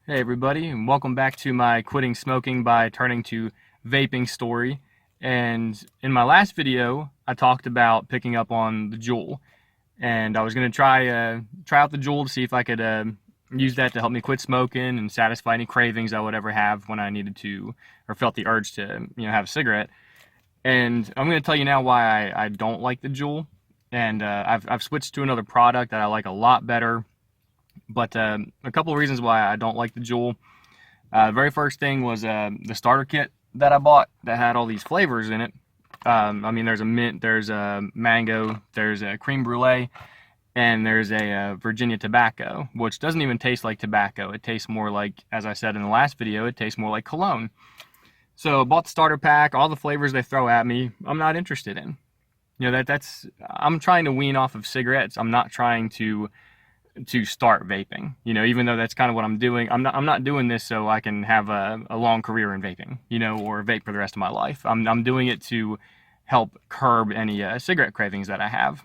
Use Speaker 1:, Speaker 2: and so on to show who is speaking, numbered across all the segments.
Speaker 1: Hey everybody, and welcome back to my quitting smoking by turning to vaping story. And in my last video, I talked about picking up on the Juul, and I was going to try out the Juul to see if I could use that to help me quit smoking and satisfy any cravings I would ever have when I needed to or felt the urge to have a cigarette. And I'm going to tell you now why I don't like the Juul, and I've switched to another product that I like a lot better. But a couple of reasons why I don't like the Juul. The very first thing was the starter kit that I bought that had all these flavors in it. I mean, there's a mint, there's a mango, there's a cream brulee, and there's a Virginia tobacco, which doesn't even taste like tobacco. It tastes more like, as I said in the last video, it tastes more like cologne. So I bought the starter pack, all the flavors they throw at me, I'm not interested in. I'm trying to wean off of cigarettes. I'm not trying to start vaping. Even though that's kind of what I'm doing, I'm not doing this so I can have a long career in vaping, or vape for the rest of my life. I'm doing it to help curb any cigarette cravings that I have.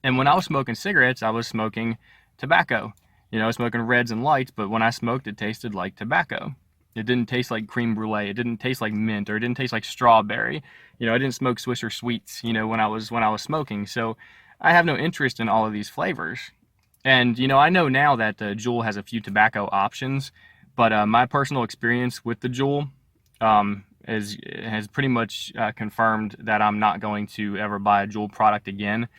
Speaker 1: And when I was smoking cigarettes, I was smoking tobacco. I was smoking reds and lights, but when I smoked, it tasted like tobacco. It didn't taste like cream brulee. It didn't taste like mint, or it didn't taste like strawberry. I didn't smoke Swisher Sweets, when I was smoking. So I have no interest in all of these flavors. And, I know now that Juul has a few tobacco options, but my personal experience with the Juul has pretty much confirmed that I'm not going to ever buy a Juul product again.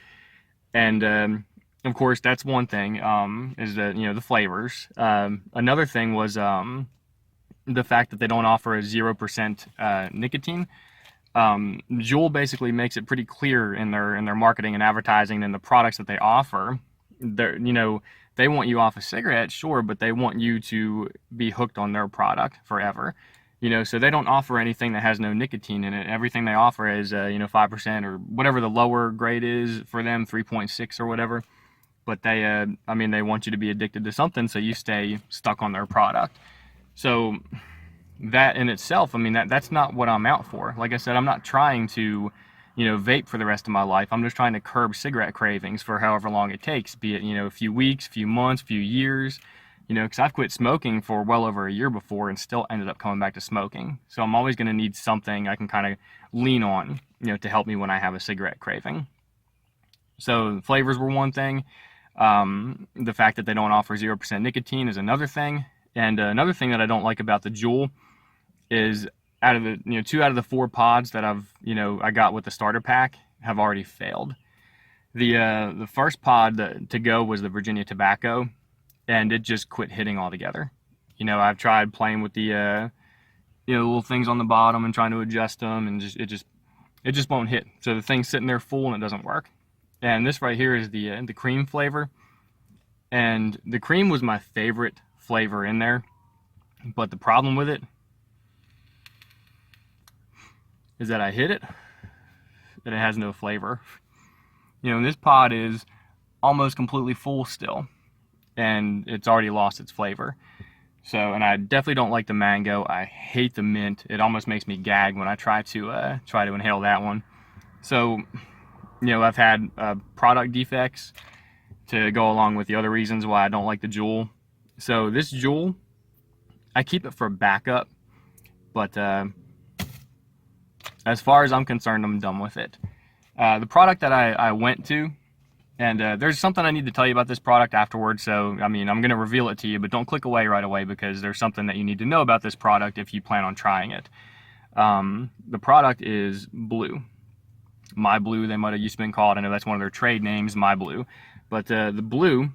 Speaker 1: And, of course, that's one thing, is the flavors. Another thing was the fact that they don't offer a 0% nicotine. Juul basically makes it pretty clear in their marketing and advertising and the products that they offer. They want you off a cigarette, sure, but they want you to be hooked on their product forever. So they don't offer anything that has no nicotine in it. Everything they offer is 5% or whatever the lower grade is for them, 3.6 or whatever. But they want you to be addicted to something, so you stay stuck on their product. So that in itself, that's not what I'm out for. Like I said, I'm not trying to vape for the rest of my life. I'm just trying to curb cigarette cravings for however long it takes, be it, a few weeks, few months, few years, because I've quit smoking for well over a year before and still ended up coming back to smoking. So I'm always going to need something I can kind of lean on, to help me when I have a cigarette craving. So flavors were one thing. The fact that they don't offer 0% nicotine is another thing. And another thing that I don't like about the Juul is out of the 2 out of the 4 pods that I got with the starter pack have already failed. The first pod to go was the Virginia tobacco, and it just quit hitting altogether. I've tried playing with the little things on the bottom and trying to adjust them, and it just won't hit. So the thing's sitting there full and it doesn't work. And this right here is the cream flavor, and the cream was my favorite flavor in there, but the problem with it is that I hit it, and it has no flavor. This pod is almost completely full still, and it's already lost its flavor. So, and I definitely don't like the mango. I hate the mint. It almost makes me gag when I try to inhale that one. So, I've had product defects to go along with the other reasons why I don't like the Juul. So this Juul, I keep it for backup, but as far as I'm concerned, I'm done with it. The product that I went to, and there's something I need to tell you about this product afterwards, so I'm going to reveal it to you, but don't click away right away because there's something that you need to know about this product if you plan on trying it. The product is Blue. MyBlu, they might have used to been called. I know that's one of their trade names, MyBlu. But the Blue,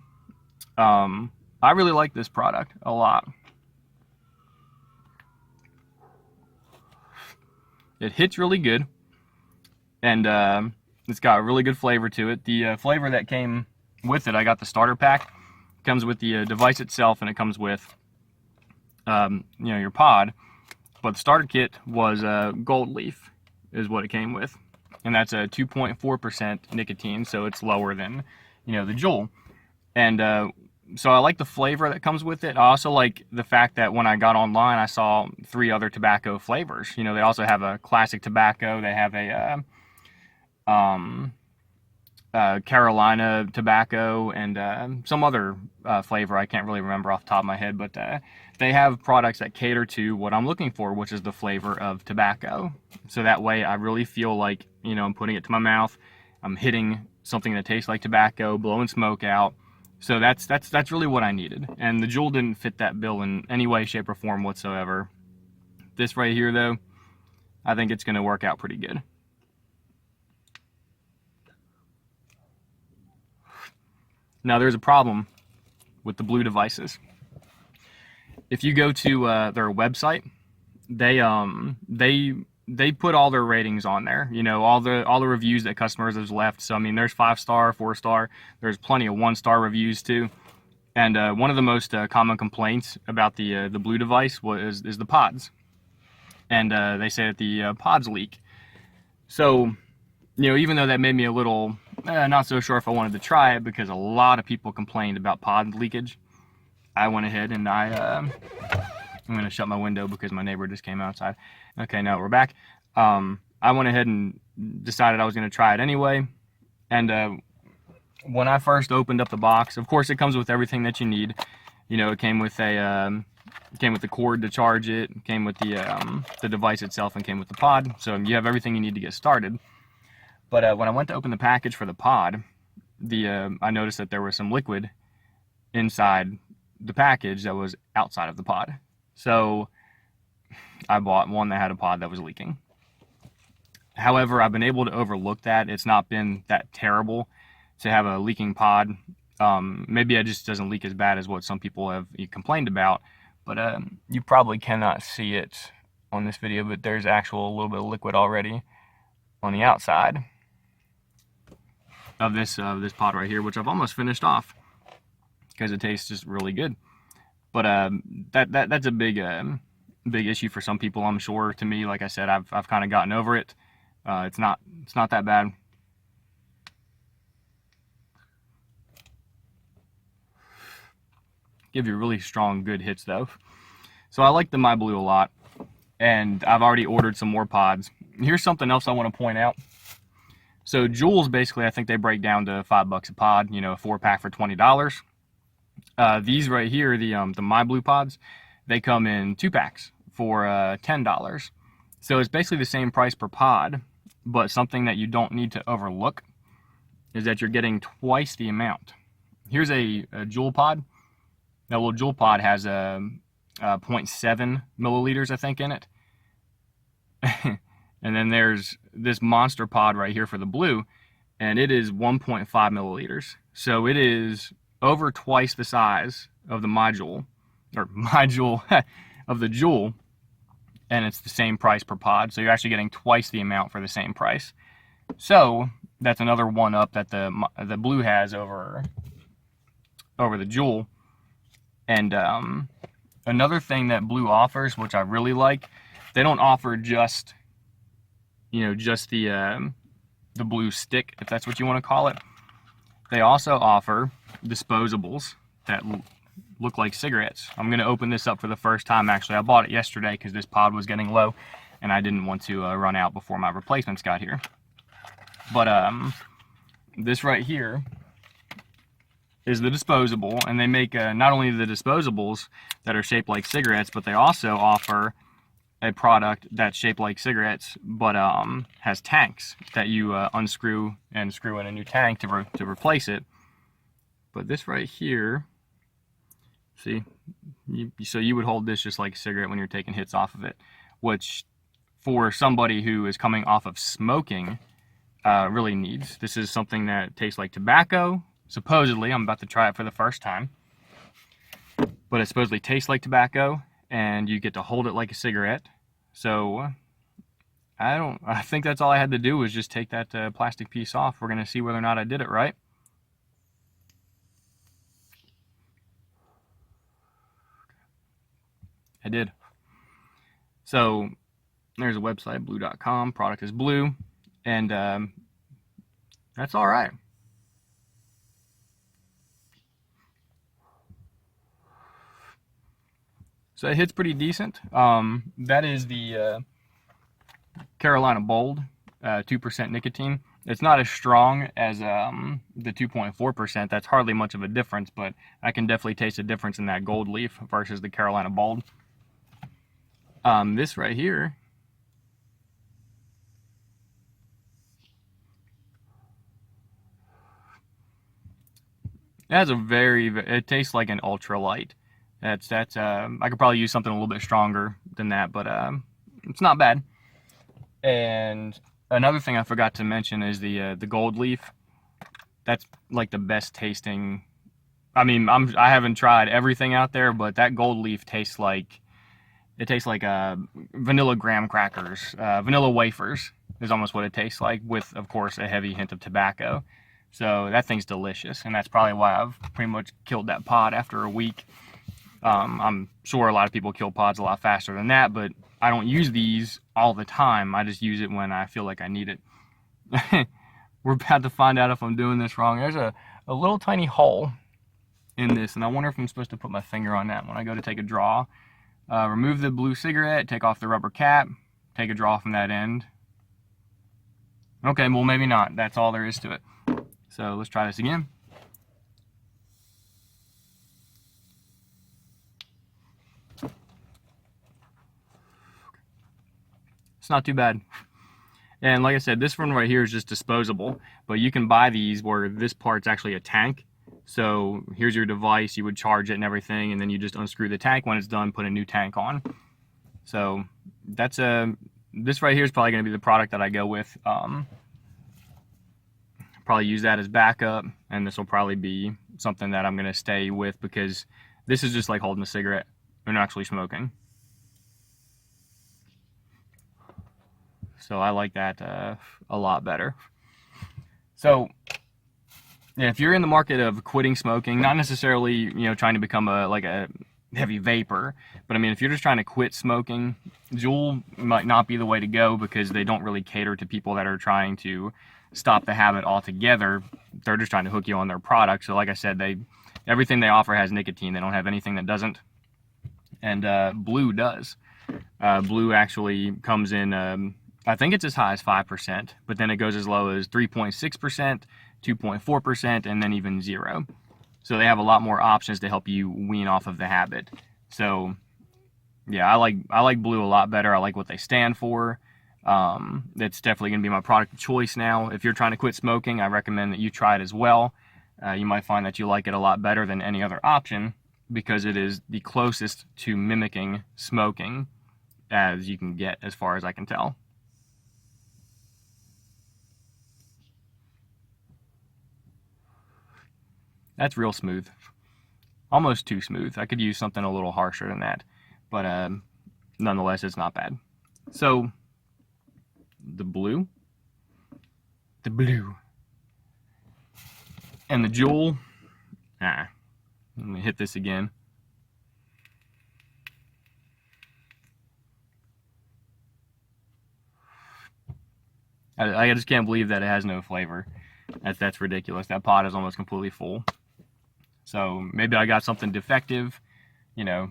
Speaker 1: I really like this product a lot. It hits really good, and it's got a really good flavor to it. The flavor that came with it, I got the starter pack. It comes with the device itself, and it comes with your pod. But the starter kit was Gold Leaf, is what it came with, and that's a 2.4% nicotine, so it's lower than the Juul. And so I like the flavor that comes with it. I also like the fact that when I got online, I saw 3 other tobacco flavors. They also have a classic tobacco. They have a Carolina tobacco and some other flavor I can't really remember off the top of my head, but they have products that cater to what I'm looking for, which is the flavor of tobacco. So that way I really feel like, you know, I'm putting it to my mouth, I'm hitting something that tastes like tobacco, blowing smoke out. So that's really what I needed. And the Juul didn't fit that bill in any way, shape, or form whatsoever. This right here, though, I think it's going to work out pretty good. Now, there's a problem with the Blue devices. If you go to their website, they put all their ratings on there. You know, all the reviews that customers have left. So I mean, there's 5-star, 4-star. There's plenty of 1-star reviews too. And one of the most common complaints about the Blue device is the pods. And they say that the pods leak. So, you know, even though that made me a little not so sure if I wanted to try it because a lot of people complained about pod leakage, I went ahead and I'm going to shut my window because my neighbor just came outside. Okay, now we're back. I went ahead and decided I was going to try it anyway. And when I first opened up the box, of course it comes with everything that you need. You know, it came with the cord to charge it, came with the device itself, and came with the pod. So you have everything you need to get started. But when I went to open the package for the pod, I noticed that there was some liquid inside the package that was outside of the pod. So I bought one that had a pod that was leaking. However, I've been able to overlook that. It's not been that terrible to have a leaking pod. Maybe it just doesn't leak as bad as what some people have complained about. But you probably cannot see it on this video, but there's actual little bit of liquid already on the outside of this pod right here, which I've almost finished off because it tastes just really good. But that's a big issue for some people, I'm sure. To me, like I said, I've kind of gotten over it. It's not that bad. Give you really strong, good hits though. So I like the MyBlu a lot, and I've already ordered some more pods. Here's something else I want to point out. So Juuls, basically, I think they break down to $5 a pod. You know, a 4-pack for $20. These right here, the MyBlu pods, they come in 2-packs for $10. So it's basically the same price per pod, but something that you don't need to overlook is that you're getting twice the amount. Here's a Juul pod. That little Juul pod has a 0.7 milliliters, I think, in it. And then there's this monster pod right here for the Blue, and it is 1.5 milliliters. So it is over twice the size of the MyJuul, of the Juul, and it's the same price per pod. So you're actually getting twice the amount for the same price. So that's another one up that the Blue has over the Juul. And another thing that Blue offers, which I really like, they don't offer just the Blue stick, if that's what you want to call it. They also offer disposables that look like cigarettes. I'm going to open this up for the first time, actually. I bought it yesterday because this pod was getting low, and I didn't want to run out before my replacements got here. But this right here is the disposable, and they make not only the disposables that are shaped like cigarettes, but they also offer a product that's shaped like cigarettes, but has tanks that you unscrew and screw in a new tank to replace it. But this right here, see, so you would hold this just like a cigarette when you're taking hits off of it, which for somebody who is coming off of smoking really needs. This is something that tastes like tobacco. Supposedly, I'm about to try it for the first time, but it supposedly tastes like tobacco, and you get to hold it like a cigarette. So I think that's all I had to do was just take that plastic piece off. We're going to see whether or not I did it right. I did. So there's a website, blue.com. Product is Blue, and that's all right. So it hits pretty decent. That is the Carolina Bold, 2% nicotine. It's not as strong as the 2.4%. That's hardly much of a difference, but I can definitely taste a difference in that gold leaf versus the Carolina Bald. This right here, it has it tastes like an ultra light. I could probably use something a little bit stronger than that, but it's not bad. And another thing I forgot to mention is the gold leaf. That's like the best tasting. I mean, I haven't tried everything out there, but that gold leaf tastes like vanilla graham crackers, vanilla wafers is almost what it tastes like, with of course a heavy hint of tobacco. So that thing's delicious, and that's probably why I've pretty much killed that pod after a week. I'm sure a lot of people kill pods a lot faster than that, but I don't use these all the time. I just use it when I feel like I need it. We're about to find out if I'm doing this wrong. There's a little tiny hole in this, and I wonder if I'm supposed to put my finger on that when I go to take a draw. Remove the blue cigarette, take off the rubber cap, take a draw from that end. Okay, well maybe not. That's all there is to it. So let's try this again. It's not too bad. And like I said, this one right here is just disposable, but you can buy these where this part's actually a tank. So here's your device, you would charge it and everything, and then you just unscrew the tank. When it's done, put a new tank on. So that's this right here is probably going to be the product that I go with. Probably use that as backup, and this will probably be something that I'm going to stay with, because this is just like holding a cigarette and actually smoking. So I like that a lot better. So yeah, if you're in the market of quitting smoking, not necessarily trying to become a heavy vapor, but I mean if you're just trying to quit smoking, Juul might not be the way to go, because they don't really cater to people that are trying to stop the habit altogether. They're just trying to hook you on their product. So like I said, everything they offer has nicotine. They don't have anything that doesn't. And Blu does. Blu actually comes in, I think it's as high as 5%, but then it goes as low as 3.6%, 2.4%, and then even 0. So they have a lot more options to help you wean off of the habit. So yeah, I like Blu a lot better. I like what they stand for. That's definitely going to be my product of choice now. If you're trying to quit smoking, I recommend that you try it as well. You might find that you like it a lot better than any other option, because it is the closest to mimicking smoking as you can get, as far as I can tell. That's real smooth. Almost too smooth. I could use something a little harsher than that, but nonetheless, it's not bad. So the Blu, and the Juul. Let me hit this again. I just can't believe that it has no flavor. That's ridiculous. That pod is almost completely full. So maybe I got something defective.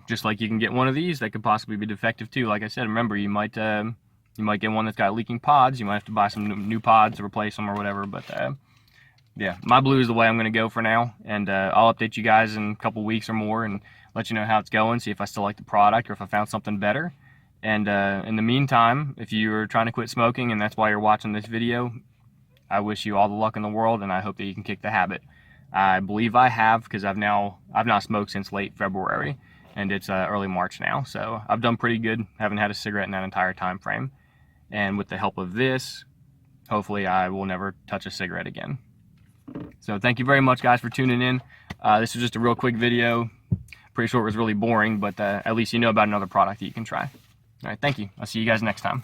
Speaker 1: Just like you can get one of these that could possibly be defective too. Like I said, remember, you might get one that's got leaking pods. You might have to buy some new pods to replace them or whatever. But yeah, MyBlu is the way I'm going to go for now. And I'll update you guys in a couple weeks or more and let you know how it's going, see if I still like the product or if I found something better. And in the meantime, if you're trying to quit smoking and that's why you're watching this video, I wish you all the luck in the world, and I hope that you can kick the habit. I believe I have, because I've not smoked since late February, and it's early March now. So I've done pretty good. Haven't had a cigarette in that entire time frame. And with the help of this, hopefully I will never touch a cigarette again. So thank you very much, guys, for tuning in. This was just a real quick video. Pretty sure it was really boring, but at least you know about another product that you can try. All right, thank you. I'll see you guys next time.